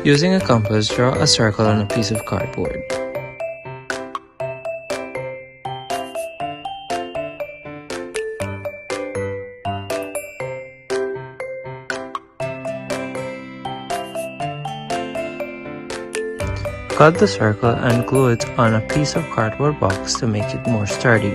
Using a compass, draw a circle on a piece of cardboard. Cut the circle and glue it on a piece of cardboard box to make it more sturdy.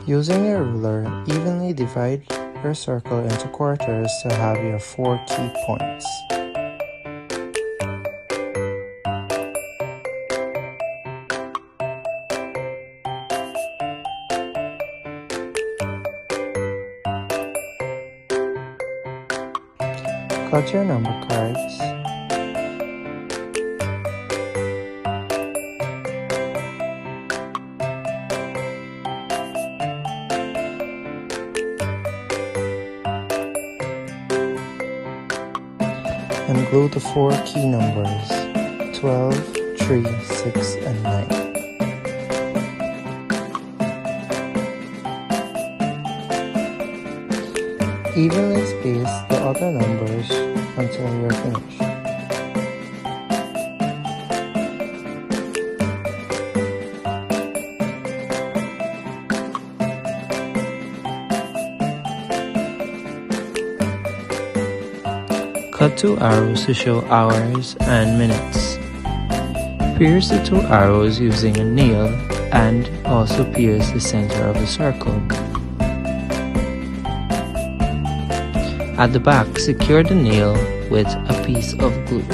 Using a ruler, evenly divide your circle into quarters to have your 4 key points. Cut your number cards. And glue the 4 key numbers 12, 3, 6, and 9. Evenly space the other numbers until you're finished. Cut 2 arrows to show hours and minutes. Pierce the 2 arrows using a nail and also pierce the center of the circle. At the back, secure the nail with a piece of glue.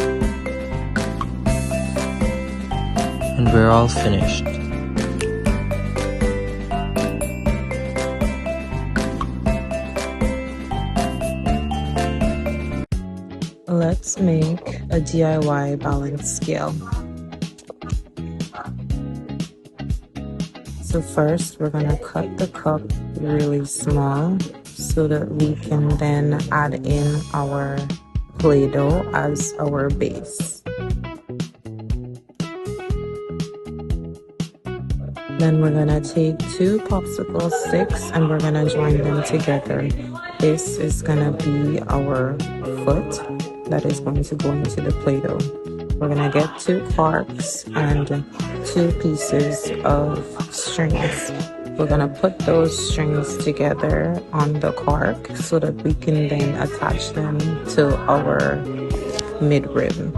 And we're all finished. Let's make a DIY balance scale. So first we're going to cut the cup really small so that we can then add in our Play-Doh as our base. Then we're going to take 2 popsicle sticks and we're going to join them together. This is going to be our foot that is going to go into the Play-Doh. We're going to get 2 corks and 2 pieces of strings. We're going to put those strings together on the cork so that we can then attach them to our midrib.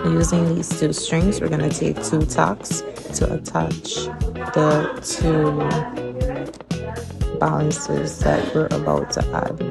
Using these 2 strings, we're going to take 2 tacks to attach the 2 balances that we're about to add.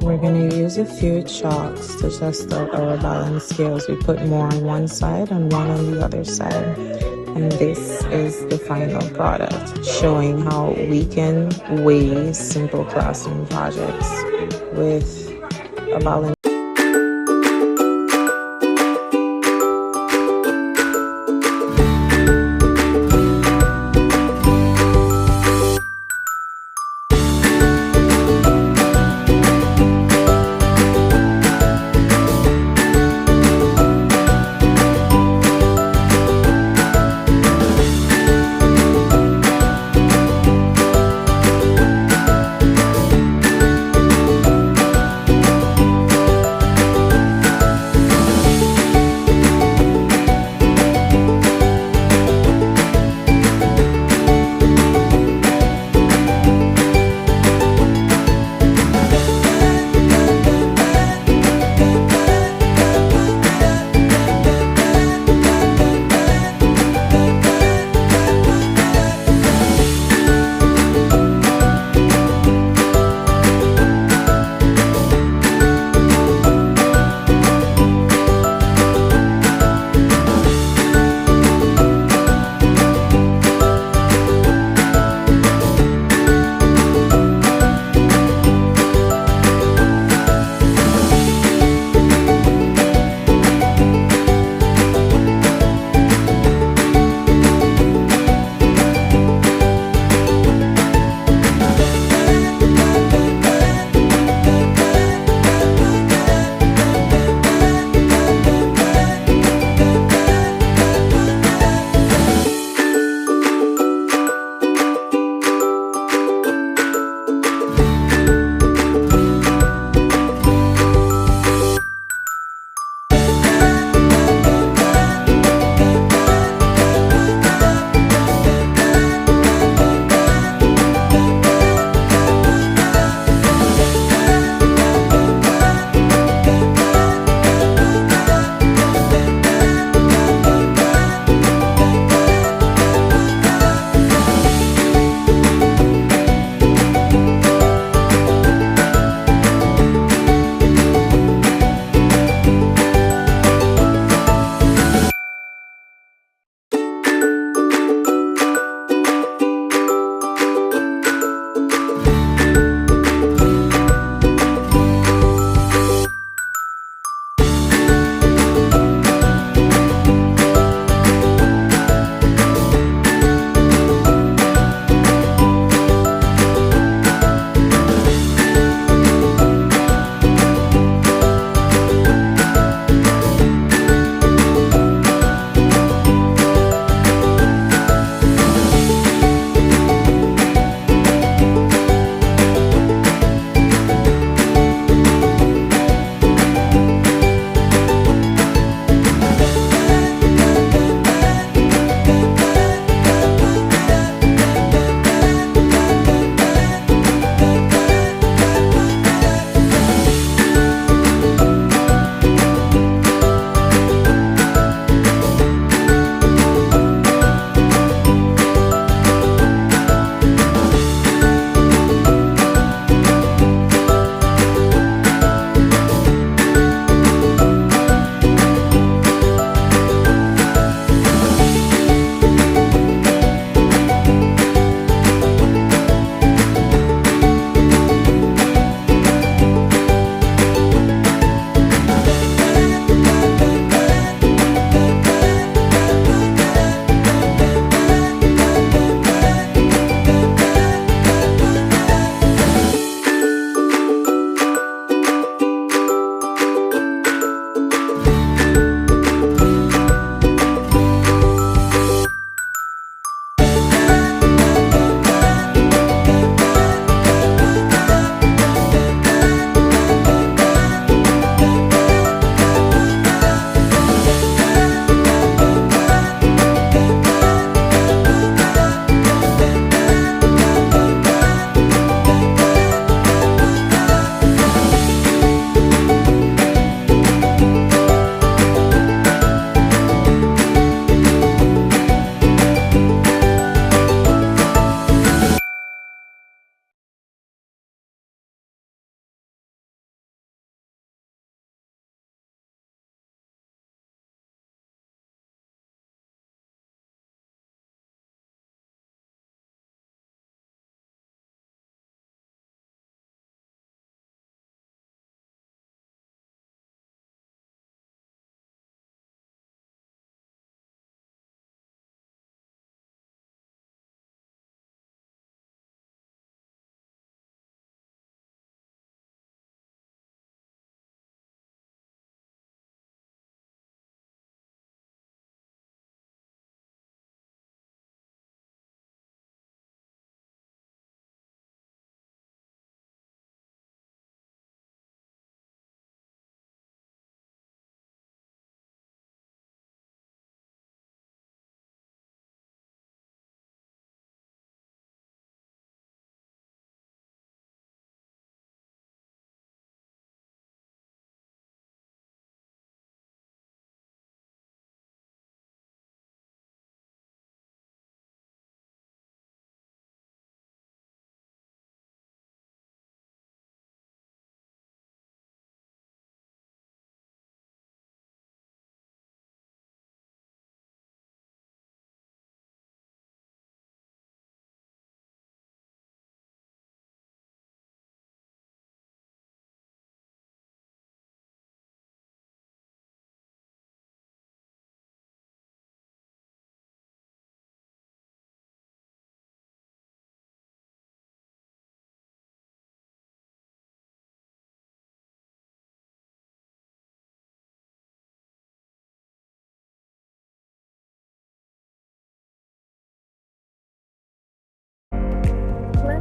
We're going to use a few chalks to test out our balance scales. We put more on one side and one on the other side. And this is the final product, showing how we can weigh simple classroom projects with a balance.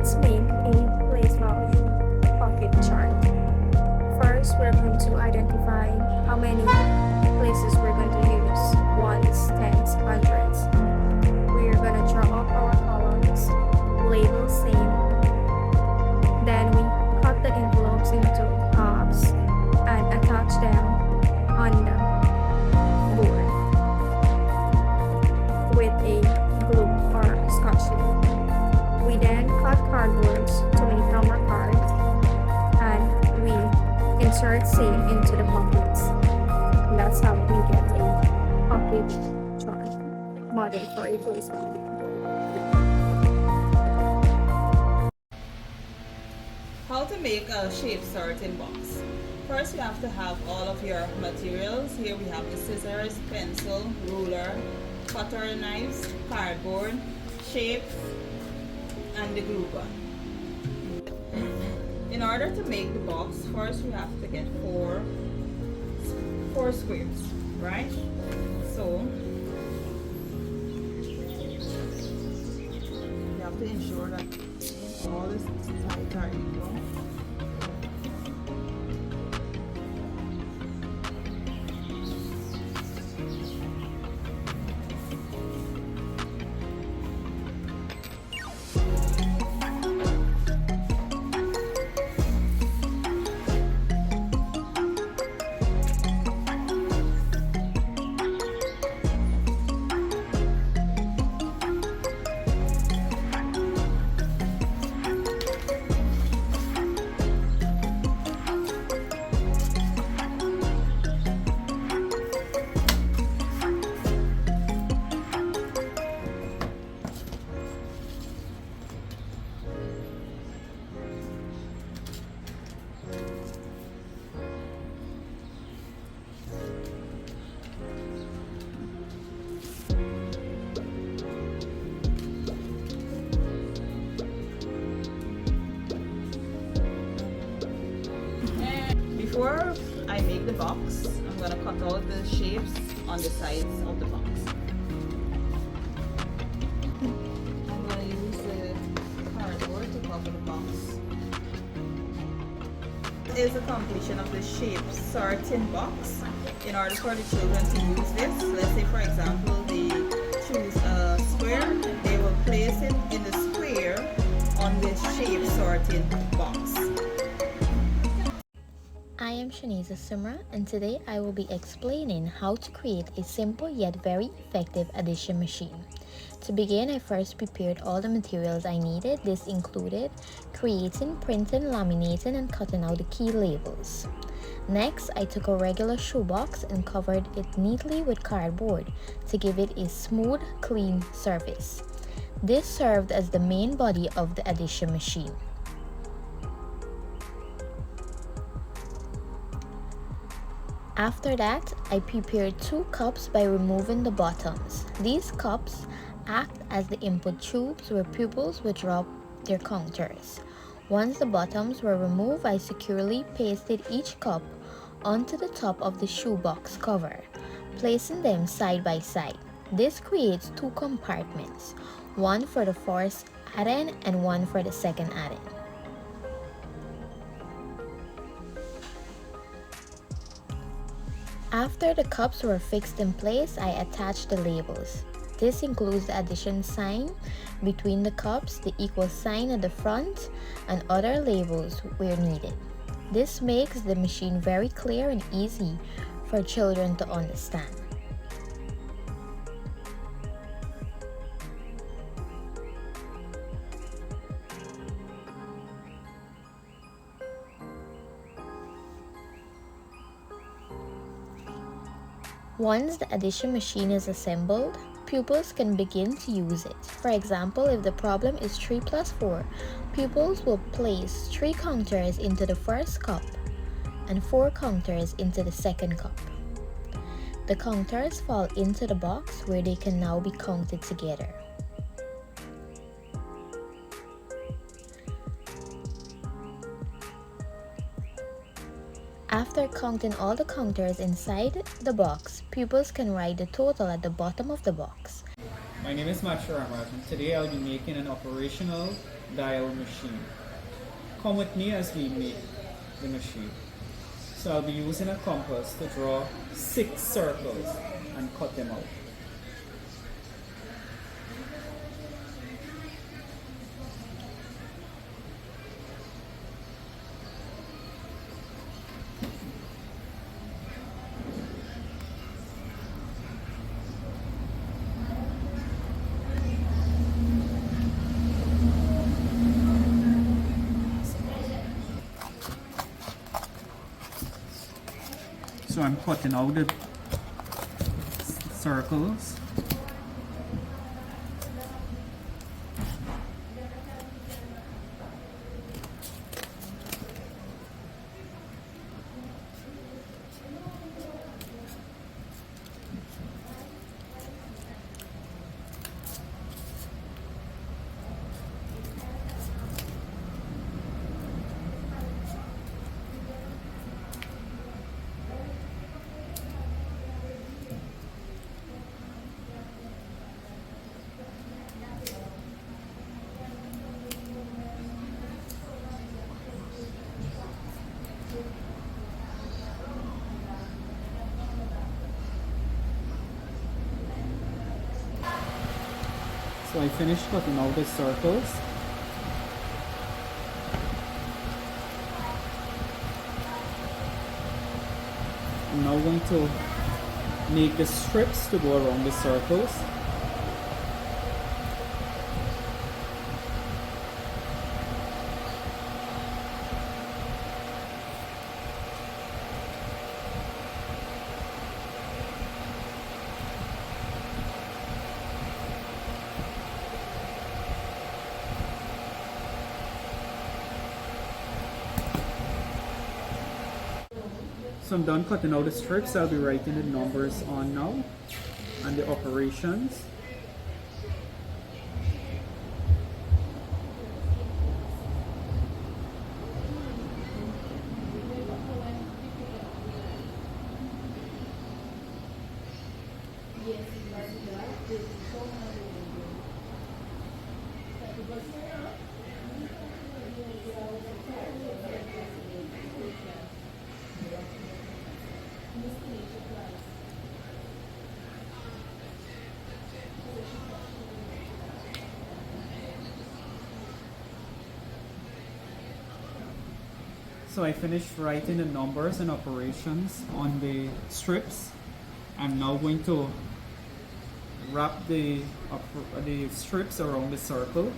Let's make a place value pocket chart. First, we're going to identify how many places we're going to use: ones, tens, hundreds. We're going to draw up our columns, label same. Then we cut the envelopes into halves and attach them on the board with a glue or scotch tape. We then cut cardboards to make our cards, and we insert same into the pockets. And that's how we get a pocket chart model for a placement. How to make a shape sorting box. First, you have to have all of your materials. Here we have the scissors, pencil, ruler, cutter knives, cardboard, shapes, and the glue gun. In order to make the box, first we have to get four squares, right? So you have to ensure that all the sides are equal. Before I make the box, I'm going to cut out the shapes on the sides of the box. I'm going to use the cardboard to cover the box. This is a completion of the shape sorting box. In order for the children to use this, let's say for example they choose a square, they will place it in the square on the shape sorting box. I am Shaniza Simra, and today I will be explaining how to create a simple yet very effective addition machine. To begin, I first prepared all the materials I needed. This included creating, printing, laminating, and cutting out the key labels. Next, I took a regular shoebox and covered it neatly with cardboard to give it a smooth, clean surface. This served as the main body of the addition machine. After that, I prepared 2 cups by removing the bottoms. These cups act as the input tubes where pupils would drop their counters. Once the bottoms were removed, I securely pasted each cup onto the top of the shoebox cover, placing them side by side. This creates 2 compartments, one for the first add-in and one for the second add-in. After the cups were fixed in place, I attached the labels. This includes the addition sign between the cups, the equal sign at the front, and other labels where needed. This makes the machine very clear and easy for children to understand. Once the addition machine is assembled, pupils can begin to use it. For example, if the problem is 3 plus 4, pupils will place 3 counters into the first cup and 4 counters into the second cup. The counters fall into the box where they can now be counted together. After counting all the counters inside the box, pupils can write the total at the bottom of the box. My name is Matthew Ramat, and today I'll be making an operational dial machine. Come with me as we make the machine. So I'll be using a compass to draw 6 circles and cut them out. So I'm cutting out the circles. So I finished cutting out the circles. I'm now going to make the strips to go around the circles. So I'm done cutting out the strips. I'll be writing the numbers on now and the operations. So I finished writing the numbers and operations on the strips. I'm now going to wrap the strips around the circle.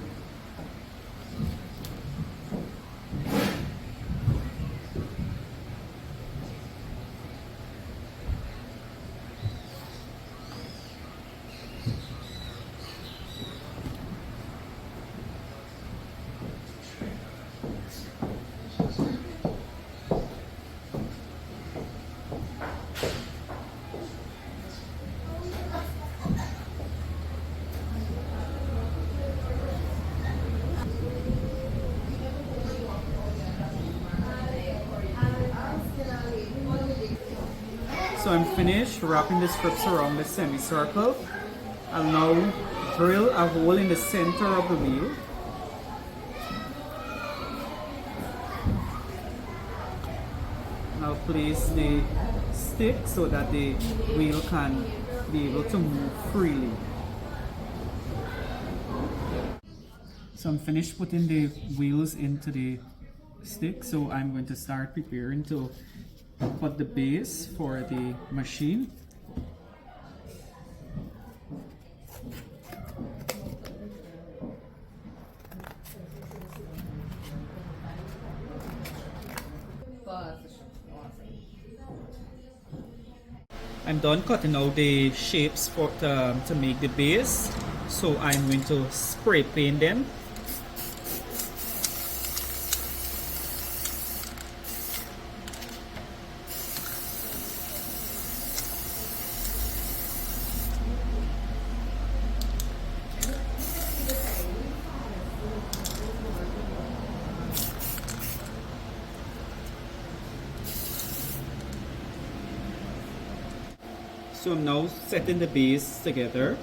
So I'm finished wrapping the strips around the semicircle. I'll now drill a hole in the center of the wheel. I'll place the stick so that the wheel can be able to move freely. So I'm finished putting the wheels into the stick, so I'm going to start preparing to put the base for the machine. I'm done cutting out the shapes for to make the base, so I'm going to spray paint them. So I'm now setting the base together.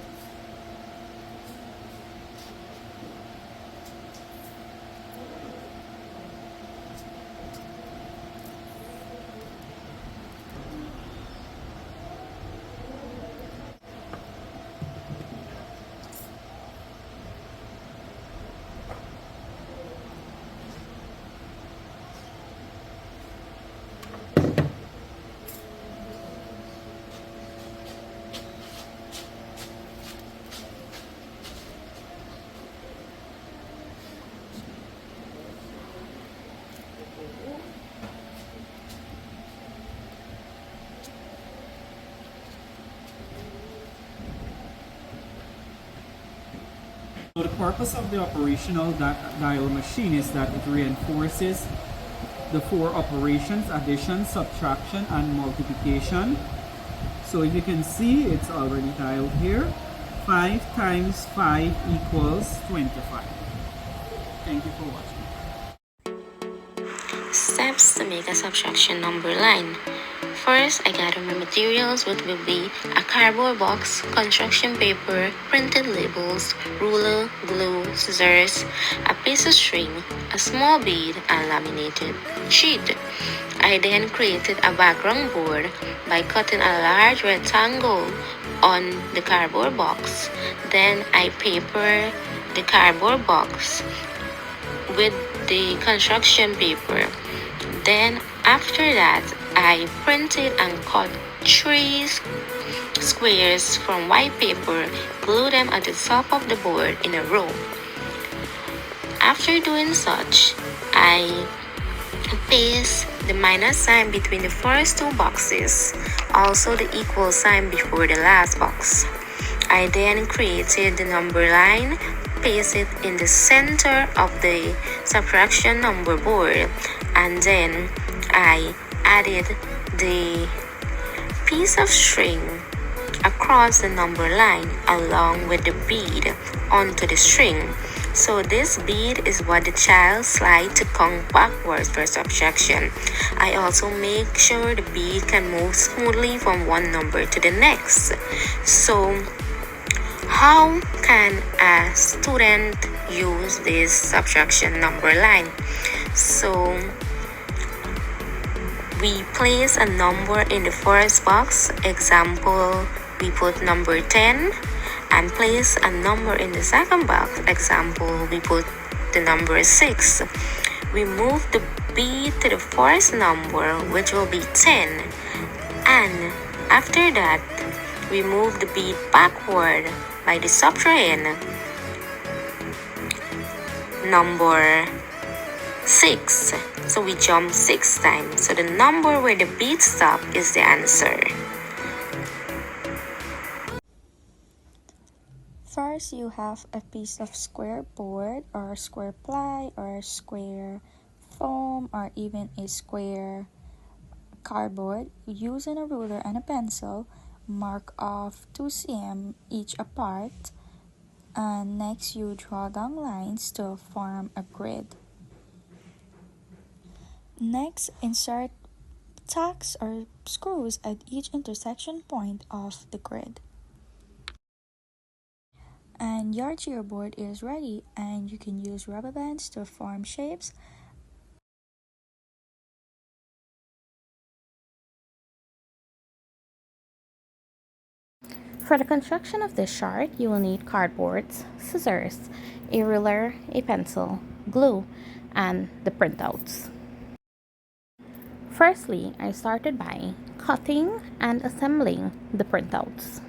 So the purpose of the operational dial machine is that it reinforces the four operations: addition, subtraction, and multiplication. So if you can see, it's already dialed here. 5 times 5 equals 25. Thank you for watching. Steps to make a subtraction number line. First, I gather my materials, which will be a cardboard box, construction paper, printed labels, ruler, glue, scissors, a piece of string, a small bead, and laminated sheet. I then created a background board by cutting a large rectangle on the cardboard box. Then I paper the cardboard box with the construction paper. Then after that, I printed and cut 3 squares from white paper, glue them at the top of the board in a row. After doing such, I paste the minus sign between the first two boxes, also the equal sign before the last box. I then created the number line, paste it in the center of the subtraction number board, and then I added the piece of string across the number line along with the bead onto the string. So this bead is what the child slides to count backwards for subtraction. I also make sure the bead can move smoothly from one number to the next. So how can a student use this subtraction number line? So we place a number in the first box. Example, we put number 10, and place a number in the second box. Example, we put the number 6. We move the bead to the first number, which will be 10, and after that, we move the bead backward by the subtrahend number 6. So we jump 6 times. So the number where the bead stops is the answer. First, you have a piece of square board or square ply or square foam or even a square cardboard. Using a ruler and a pencil, mark off 2 cm each apart, and next you draw down lines to form a grid. Next, insert tacks or screws at each intersection point of the grid. And your gearboard is ready, and you can use rubber bands to form shapes. For the construction of this chart, you will need cardboards, scissors, a ruler, a pencil, glue, and the printouts. Firstly, I started by cutting and assembling the printouts.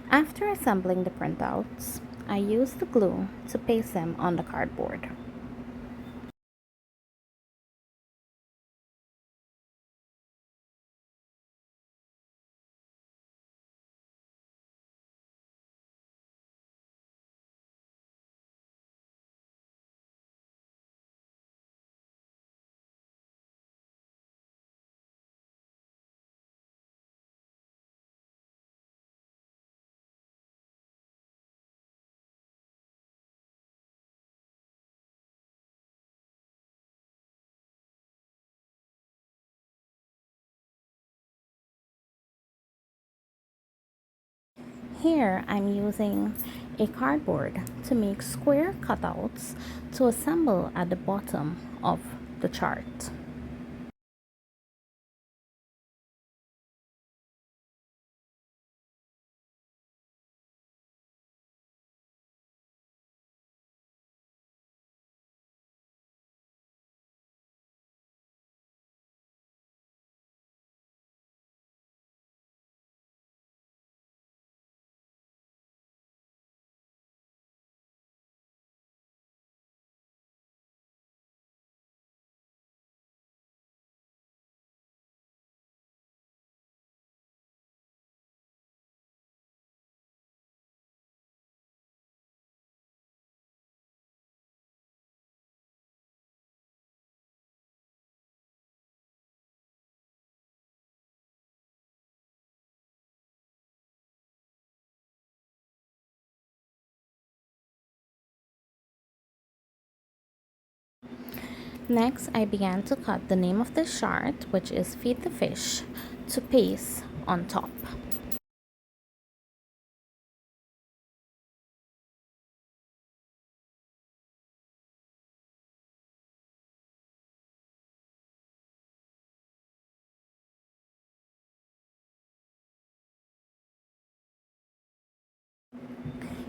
After assembling the printouts, I used the glue to paste them on the cardboard. Here I'm using a cardboard to make square cutouts to assemble at the bottom of the chart. Next, I began to cut the name of the chart, which is Feed the Fish, to paste on top.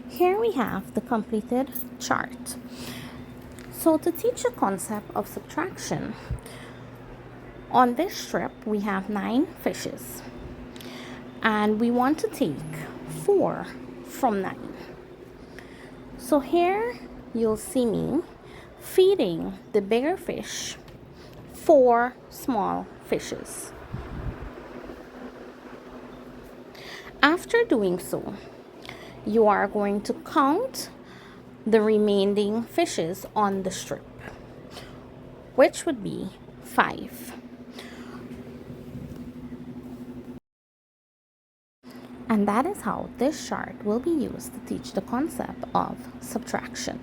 Here we have the completed chart. So to teach the concept of subtraction, on this strip we have 9 fishes and we want to take 4 from 9. So here you'll see me feeding the bigger fish 4 small fishes. After doing so, you are going to count the remaining fishes on the strip, which would be 5. And that is how this chart will be used to teach the concept of subtraction.